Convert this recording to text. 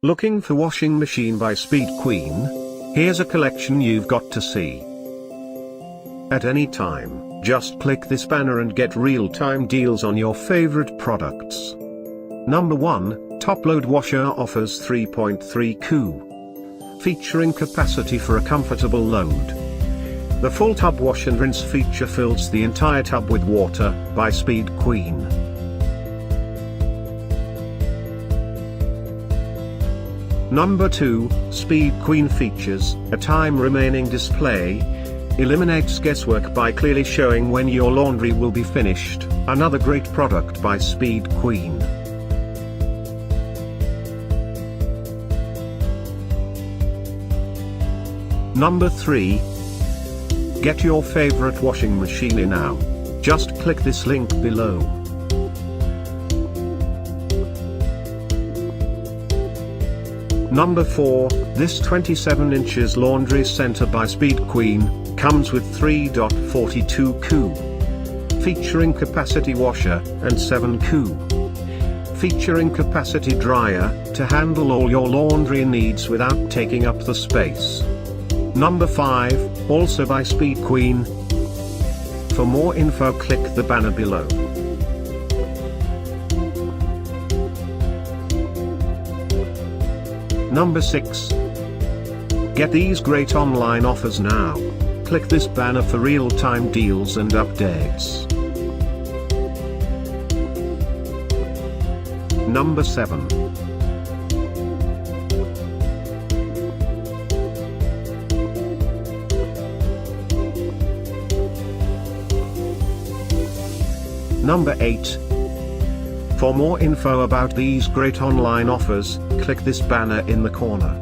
Looking for washing machine by Speed Queen? Here's a collection you've got to see. At any time, just click this banner and get real-time deals on your favorite products. Number 1, Top Load Washer offers 3.3 Cu. Featuring capacity for a comfortable load. The full tub wash and rinse feature fills the entire tub with water, by Speed Queen. Number 2, Speed Queen features a time remaining display. Eliminates guesswork by clearly showing when your laundry will be finished. Another great product by Speed Queen. Number 3. Get your favorite washing machine now. Just click this link below. Number 4, this 27 inches laundry center by Speed Queen, comes with 3.42 Cu. Featuring capacity washer, and 7 Cu. Featuring capacity dryer, to handle all your laundry needs without taking up the space. Number 5, also by Speed Queen. For more info click the banner below. Number 6. Get these great online offers now. Click this banner for real-time deals and updates. Number 7. Number 8. For more info about these great online offers, click this banner in the corner.